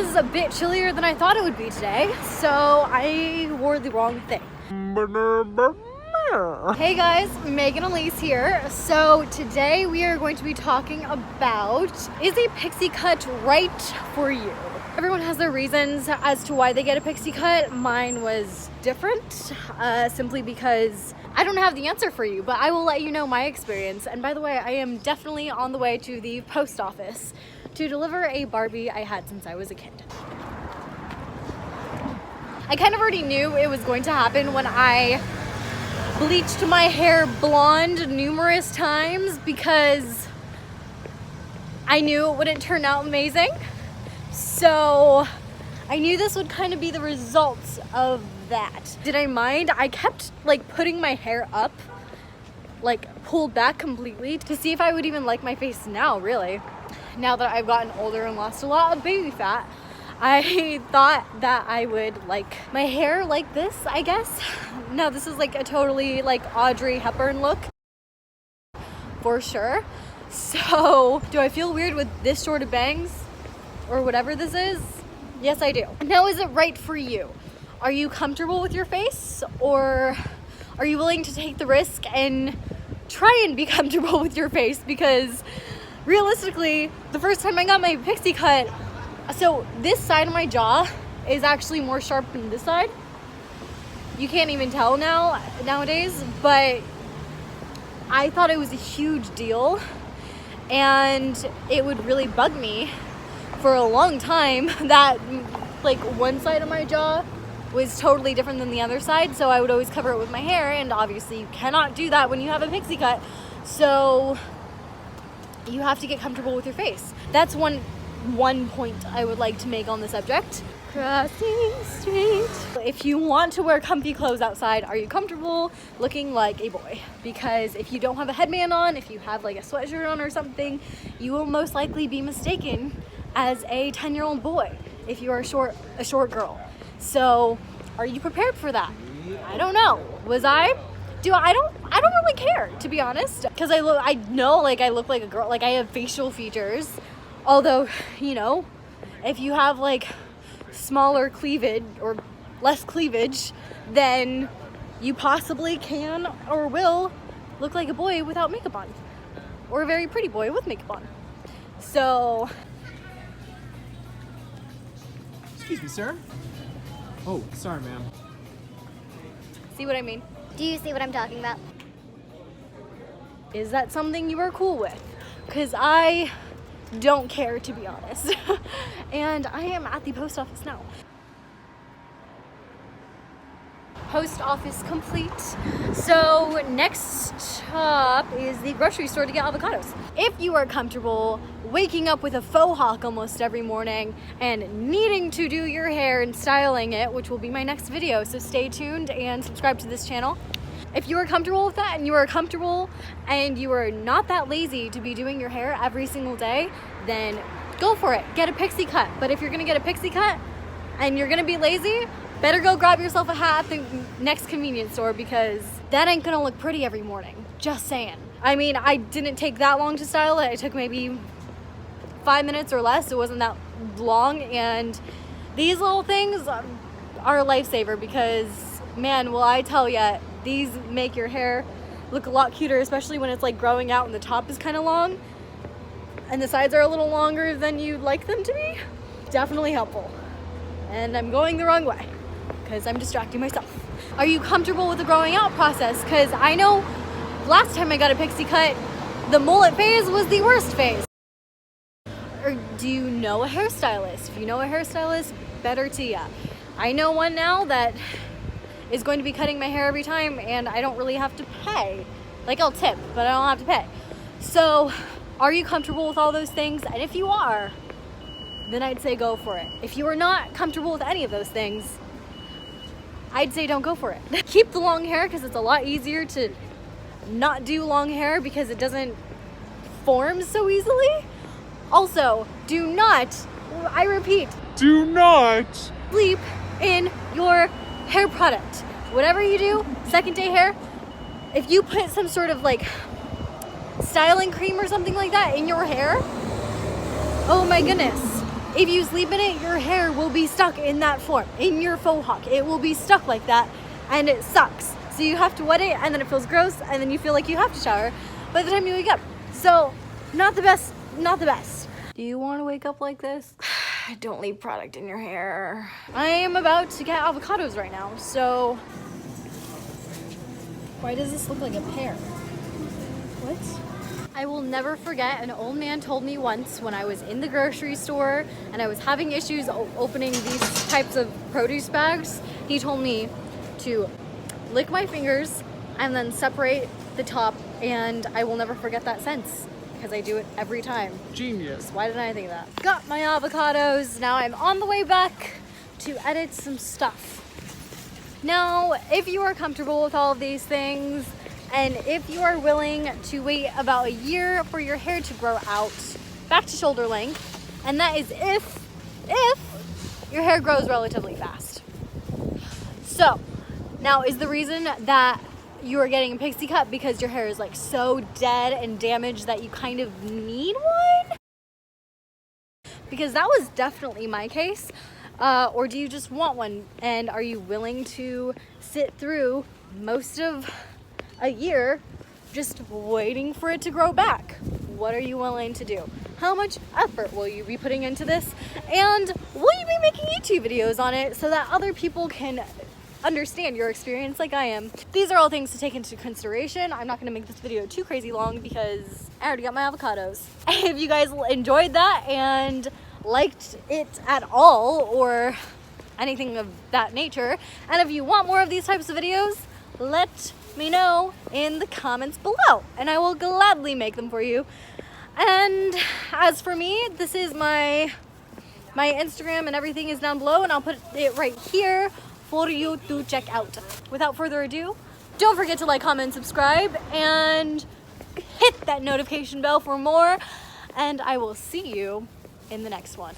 is a bit chillier than I thought it would be today, so I wore the wrong thing. Hey guys, Megan Elise here. So today we are going to be talking about, is a pixie cut right for you? Everyone has their reasons as to why they get a pixie cut. Mine was different, simply because I don't have the answer for you, but I will let you know my experience. And by the way, I am definitely on the way to the post office to deliver a Barbie I had since I was a kid. I kind of already knew it was going to happen when I bleached my hair blonde numerous times because I knew it wouldn't turn out amazing. So I knew this would kind of be the results of that. Did I mind? I kept like putting my hair up, like pulled back completely to see if I would even like my face now, really. Now that I've gotten older and lost a lot of baby fat, I thought that I would like my hair like this, I guess. No, this is like a totally like Audrey Hepburn look for sure. So do I feel weird with this short of bangs or whatever this is? Yes, I do. Now, is it right for you? Are you comfortable with your face, or are you willing to take the risk and try and be comfortable with your face? Because realistically, the first time I got my pixie cut, so this side of my jaw is actually more sharp than this side. You can't even tell nowadays, but I thought it was a huge deal and it would really bug me for a long time that like one side of my jaw was totally different than the other side. So I would always cover it with my hair, and obviously you cannot do that when you have a pixie cut. So you have to get comfortable with your face. That's one point I would like to make on the subject. Crossing street. If you want to wear comfy clothes outside, are you comfortable looking like a boy? Because if you don't have a headband on, if you have like a sweatshirt on or something, you will most likely be mistaken as a 10-year-old boy if you are a short girl. So are you prepared for that? I don't know. Was I? I don't really care, to be honest, because I know like I look like a girl, like I have facial features. Although, you know, if you have like smaller cleavage or less cleavage, then you possibly can or will look like a boy without makeup on, or a very pretty boy with makeup on. So, excuse me, sir. Oh, sorry, ma'am. See what I mean? Do you see what I'm talking about? Is that something you are cool with? Because I don't care, to be honest. And I am at the post office now. Post office complete. So next stop is the grocery store to get avocados. If you are comfortable waking up with a faux hawk almost every morning and needing to do your hair and styling it, which will be my next video, so stay tuned and subscribe to this channel. If you are comfortable with that, and you are comfortable and you are not that lazy to be doing your hair every single day, then go for it. Get a pixie cut. But if you're gonna get a pixie cut and you're gonna be lazy, better go grab yourself a hat at the next convenience store, because that ain't gonna look pretty every morning. Just saying. I mean, I didn't take that long to style it. It took maybe 5 minutes or less. It wasn't that long, and these little things are a lifesaver, because man, will I tell ya, these make your hair look a lot cuter, especially when it's like growing out and the top is kind of long and the sides are a little longer than you'd like them to be. Definitely helpful. And I'm going the wrong way because I'm distracting myself. Are you comfortable with the growing out process? Because I know last time I got a pixie cut, the mullet phase was the worst phase. Or do you know a hairstylist? If you know a hairstylist, better to ya. I know one now that is going to be cutting my hair every time, and I don't really have to pay. Like, I'll tip, but I don't have to pay. So are you comfortable with all those things? And if you are, then I'd say go for it. If you are not comfortable with any of those things, I'd say don't go for it. Keep the long hair, because it's a lot easier to not do long hair because it doesn't form so easily. Also, do not, I repeat, Do not sleep in your hair product. Whatever you do, second day hair, if you put some sort of like styling cream or something like that in your hair, oh my goodness, If you sleep in it, your hair will be stuck in that form, in your faux hawk. It will be stuck like that, and it sucks. So you have to wet it, and then it feels gross, and then you feel like you have to shower by the time you wake up. So, not the best, not the best. Do you want to wake up like this? Don't leave product in your hair. I am about to get avocados right now, so why does this look like a pear? What? I will never forget, an old man told me once when I was in the grocery store and I was having issues opening these types of produce bags. He told me to lick my fingers and then separate the top, and I will never forget that sense because I do it every time. Genius. Why didn't I think of that? Got my avocados. Now I'm on the way back to edit some stuff. Now, if you are comfortable with all of these things, and if you are willing to wait about a year for your hair to grow out back to shoulder length, and that is if your hair grows relatively fast. So, now is the reason that you are getting a pixie cut because your hair is like so dead and damaged that you kind of need one? Because that was definitely my case. Or do you just want one, and are you willing to sit through most of a year just waiting for it to grow back? What are you willing to do? How much effort will you be putting into this? And will you be making YouTube videos on it so that other people can understand your experience like I am? These are all things to take into consideration. I'm not going to make this video too crazy long because I already got my avocados. If you guys enjoyed that and liked it at all or anything of that nature, and if you want more of these types of videos, let me know in the comments below and I will gladly make them for you. And as for me, this is my Instagram and everything is down below, and I'll put it right here for you to check out. Without further ado, don't forget to like, comment, subscribe, and hit that notification bell for more, and I will see you in the next one.